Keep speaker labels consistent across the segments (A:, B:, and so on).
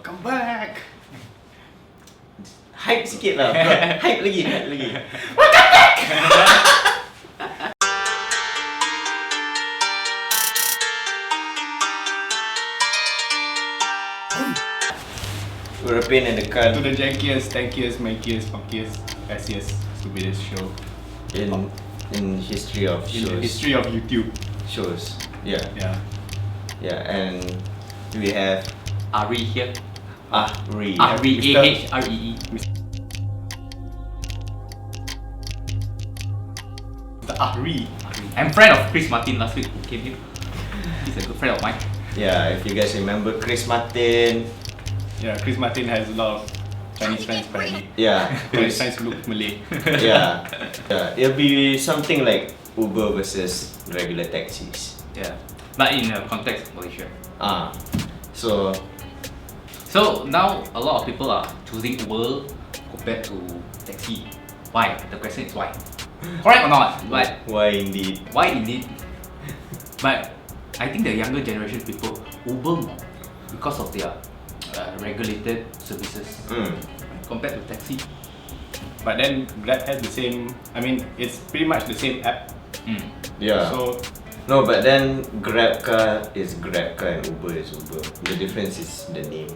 A: Welcome back.
B: Hype sikit lah. Hype lagi.
A: Welcome back.
B: We're a pain in the cunt
A: To the jankiest, tankiest, mankiest, funkiest, fanciest, stupidest show
B: in history of
A: in
B: shows.
A: the history of YouTube.
B: Shows. Yeah.
A: Yeah.
B: And we have
C: Ari here.
B: Ari.
C: R-E-A-H-R-E-E.
A: Mr. Ari.
C: I'm friend of Chris Martin last week who came here. He's a good friend of mine.
B: Yeah, if you guys remember Chris Martin.
A: Yeah, Chris Martin has a lot of Chinese friends apparently.
B: Yeah.
A: Chinese friends who look Malay.
B: yeah. It'll be something like Uber versus regular taxis.
C: Yeah. But in the context of Malaysia.
B: So
C: now a lot of people are choosing Uber compared to taxi. Why? The question is why. Correct or not? But
B: why indeed?
C: why indeed? But I think the younger generation people Uber more because of their regulated services compared to taxi.
A: But then Grab has the same. I mean, it's pretty much the same app.
B: Yeah.
A: So
B: No, but then Grab car is Grab car and Uber is Uber. The difference is the name.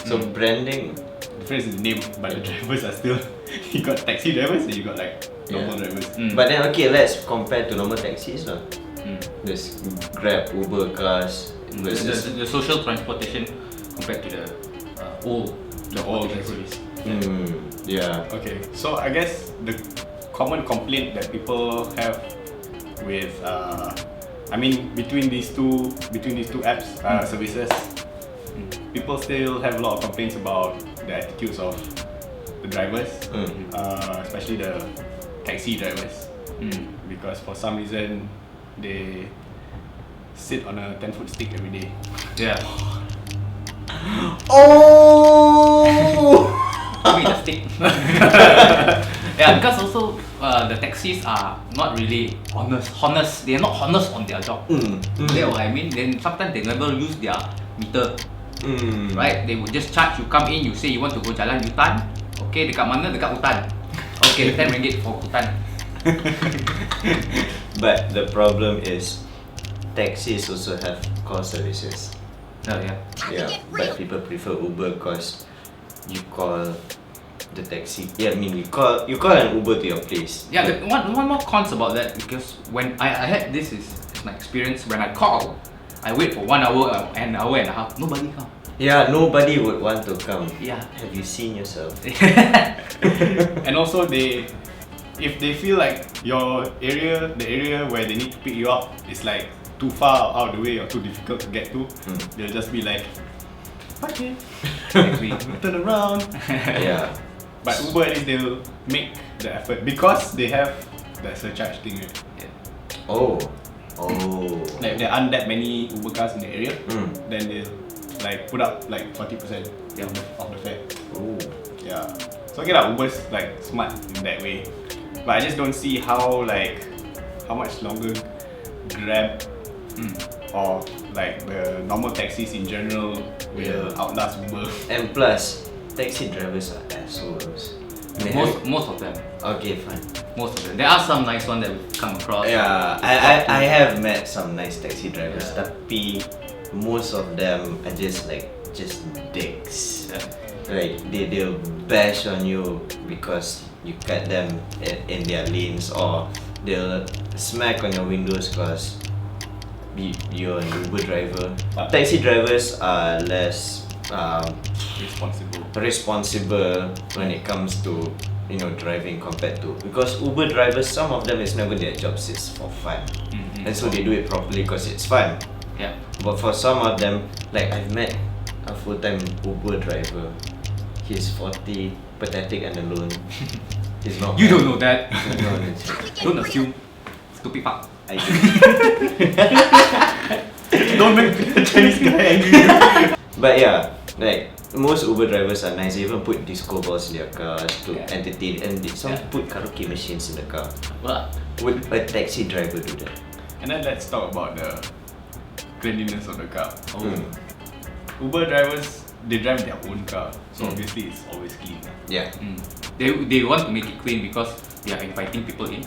B: So branding.
A: the difference is the name, but the drivers are still. You got taxi drivers and you got like normal drivers.
B: But then okay, let's compare to normal taxis lah. There's Grab, Uber cars versus
C: The social transportation compared to the old
A: taxis.
B: Yeah.
A: Okay, so I guess the common complaint that people have with I mean between these two apps services, people still have a lot of complaints about the attitudes of the drivers, especially the taxi drivers, because for some reason they sit on a 10-foot stick every day.
C: Yeah.
B: Oh.
C: Give me the stick. Yeah, because also the taxis are not really honest. They are not honest on their job. That's what I mean. Then sometimes they never use their meter. Right? They would just charge. You come in, you say you want to go Jalan Hutan. Okay, dekat mana? Dekat hutan. Okay, 10 ringgit for hutan.
B: But the problem is taxis also have call services.
C: Oh yeah.
B: Yeah, but people prefer Uber because you call the taxi. Yeah, I mean you call an Uber to your place.
C: Yeah, one more cons about that because when I had this is my experience when I call, I wait for 1 hour, an hour and a half. Nobody come.
B: Yeah, nobody would want to come.
C: Yeah.
B: Have you seen yourself?
A: And also if they feel like the area where they need to pick you up is like too far out of the way or too difficult to get to, they'll just be like, okay, turn around.
B: Yeah.
A: But Uber at least they'll make the effort because they have the surcharge thing, right?
C: Yeah.
B: Oh.
A: Like there aren't that many Uber cars in the area, then they'll like put up like 40% of the fare.
B: Oh.
A: Yeah. So okay lah, Uber's like smart in that way. But I just don't see how much longer Grab or like the normal taxis in general will outlast Uber.
B: And plus, taxi drivers are assholes.
C: Most of them.
B: Okay, fine.
C: Most of them. There are some nice ones that we've come across.
B: Yeah, I have met some nice taxi drivers, tapi most of them are just dicks.
C: Yeah.
B: Like they'll bash on you because you cut them in their lanes, or they'll smack on your windows because you're an Uber driver. Taxi drivers are less responsible when it comes to driving compared to, because Uber drivers, some of them, it's never their jobs, it's for fun, and so they do it properly because it's fun.
C: Yeah.
B: But for some of them, like I've met a full-time Uber driver. He's 40, pathetic and alone. He's not.
C: You don't know that.
B: No.
C: Don't assume. Stupid fuck.
B: I do.
A: Don't make the Chinese guy angry.
B: But yeah, like most Uber drivers are nice. They even put disco balls in their cars to entertain, and some put karaoke machines in the car.
C: What?
B: Would a taxi driver do that?
A: And then let's talk about the cleanliness of the car. Uber drivers they drive their own car, so obviously it's always clean.
B: Yeah.
C: They want to make it clean because they are inviting people in.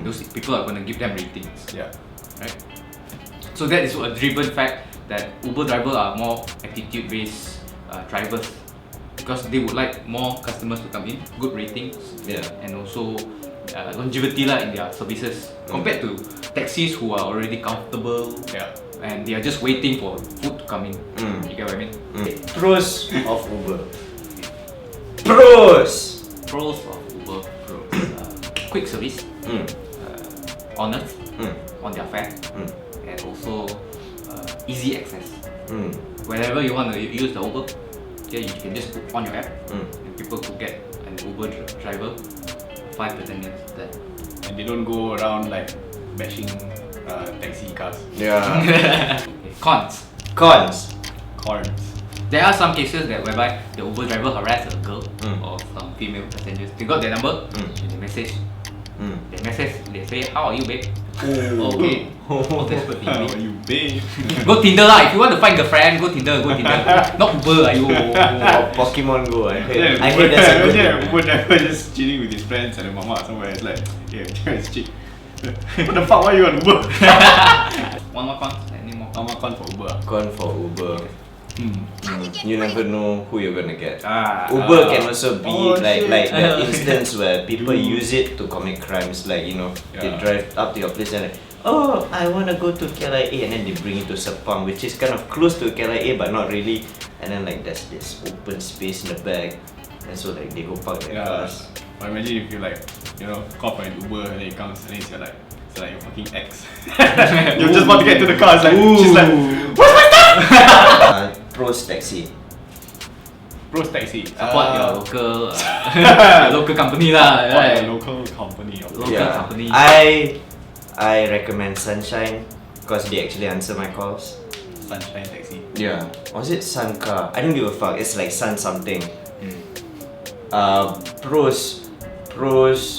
C: Those people are going to give them ratings.
A: Yeah.
C: Right? So that is a driven fact that Uber drivers are more attitude-based drivers because they would like more customers to come in, good ratings, and also longevity in their services compared to taxis who are already comfortable and they are just waiting for food to come in. You get what I mean?
B: Pros of Uber. Pros
C: of Uber. Quick service, honest on their fare, and also easy access. Whenever you want to use the Uber, you can just put on your app and people could get an Uber driver 5 to 10 minutes there.
A: And they don't go around like bashing taxi cars.
B: Yeah.
C: Cons.
B: Cons.
C: There are some cases whereby the Uber driver harass a girl or some female passengers. They got their number, they message. They say, "How are you, babe?" Okay. Desperately,
A: How are you, babe?
C: Go Tinder lah. If you want to find girlfriend, go Tinder. Not Uber, ayo.
B: Pokemon Go. I
A: Yeah,
B: heard that's a good thing.
A: Uber driver just chilling with his friends and the mama somewhere. It's like, yeah, it's cheap. What the fuck? Why you on Uber?
C: One more con. Any more?
A: I'm a con for Uber.
B: Con for Uber. You never know who you're gonna get.
C: Uber
B: Can also be like that instance where people use it to commit crimes, like they drive up to your place and like, oh, I wanna go to KLIA, and then they bring you to Sepang, which is kind of close to KLIA but not really, and then like there's this open space in the back, and so like they go park their cars.
A: Or imagine if you like, call for an Uber and then it comes and then it's like your fucking ex. You're just about to get to the car, it's like, she's like, what's my stuff?
B: Pros taxi.
A: Pros taxi.
C: Support your local company lah. Right?
A: Local company.
C: Company.
B: I recommend Sunshine because they actually answer my calls.
A: Sunshine taxi.
B: Yeah. Was it Sun Car? I don't give a fuck. It's like Sun something. Pros.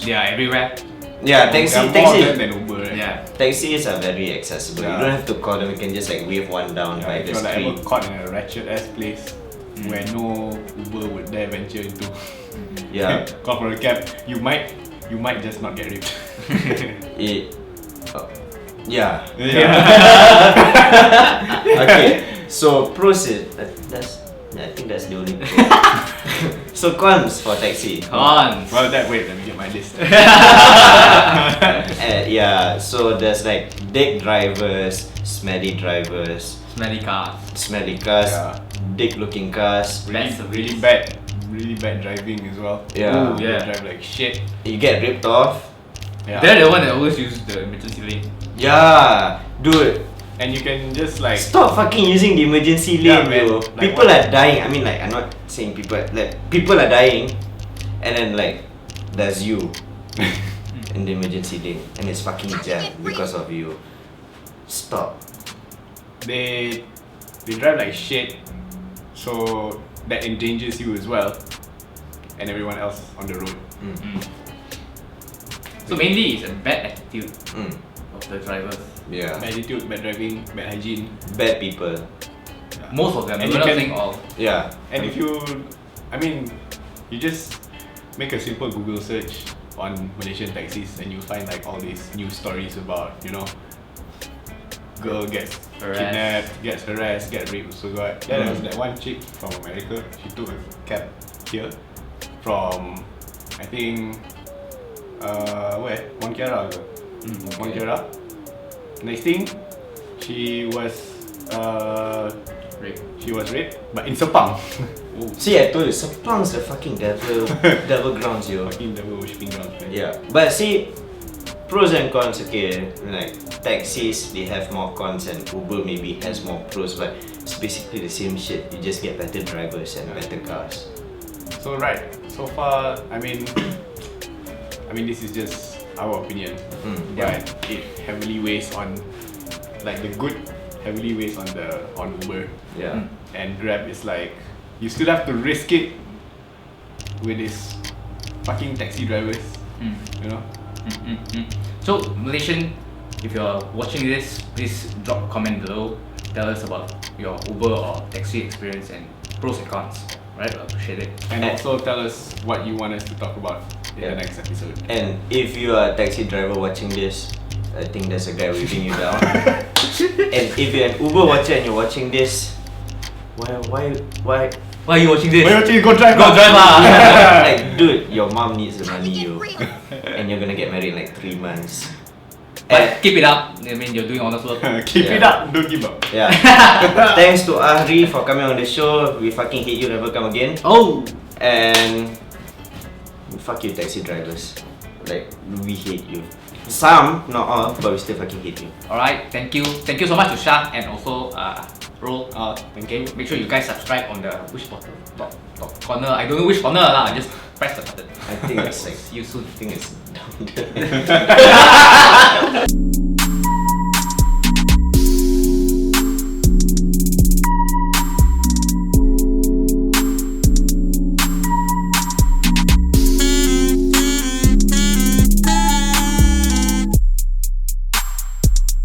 C: They are everywhere.
B: Yeah, taxi.
A: More than Uber, right?
C: Yeah.
B: Taxis are very accessible. You don't have to call them. You can just like wave one down by
A: if
B: the
A: you're like
B: screen.
A: ever caught in a ratchet ass place where no Uber would dare venture into,
B: Yeah.
A: call for a cab, you might just not get ripped.
B: Yeah. Okay. So pros is I think that's the only pro. So cons for taxi.
C: Cons.
A: Well, wait, let me get my list.
B: Yeah. So there's like dick drivers, smelly cars, dick looking cars.
A: Really bad driving as well.
B: Yeah.
A: They drive like shit.
B: You get ripped off.
A: Yeah.
C: They're the one that always use the emergency lane.
B: Yeah, dude.
A: And you can just like
B: Stop fucking using the emergency
A: Yeah,
B: lane,
A: man.
B: bro.
A: Like
B: People
A: what?
B: are dying. I mean, like, I'm not saying people are dying, and then like, there's you in the emergency lane, and it's fucking jammed because of you. Stop.
A: they drive like shit, so that endangers you as well, and everyone else on the road.
C: So mainly it's a bad attitude of the drivers.
B: Yeah.
A: Bad attitude, bad driving, bad hygiene.
B: Bad people.
C: Most of them.
A: And
C: We're
A: you
C: not
A: can-
C: saying all.
B: Yeah.
A: And if you just make a simple Google search on Malaysian taxis and you find like all these news stories about, girl gets kidnapped, gets harassed, gets raped also got. Yeah, there was that one chick from America, she took a cab here from, I think, where? Monkiara ke? Monkiara. Next thing, she was raped, but in Sepang.
B: See, I told you, Sepang's the fucking devil grounds, yo.
A: Fucking devil worshipping grounds, man.
B: Yeah, but see, pros and cons. Okay, like taxis, they have more cons, and Uber maybe has more pros, but it's basically the same shit. You just get better drivers and better cars.
A: So so far, I mean, this is just our opinion, but it heavily weighs on, like the good, heavily weighs on Uber.
B: Yeah.
A: And Grab is like, you still have to risk it with these fucking taxi drivers,
C: So Malaysian, if you're watching this, please drop a comment below. Tell us about your Uber or taxi experience and pros and cons. Right, I appreciate it.
A: And also tell us what you want us to talk about in the next episode.
B: And if you are a taxi driver watching this, I think there's a guy waving you down. And if you're an Uber watcher and you're watching this, why?
C: Why are you watching this?
A: Why don't you go drive?
C: Go drive lah.
B: Like, dude, your mom needs the money, and you're gonna get married in like 3 months.
C: But keep it up. I mean, you're doing honest work.
A: Keep it up, don't give up.
B: Yeah. Thanks to Ahri for coming on the show. We fucking hate you, never come again.
C: Oh.
B: And fuck you, taxi drivers. Like, we hate you. Some, not all, but we still fucking hate you.
C: Alright, thank you so much to Shah and also Ro.
A: Thank you.
C: Make sure you guys subscribe on the which button? Top corner. I don't know which corner lah. Just press the button.
B: I think it's like,
C: See you soon.
B: I think it's down there.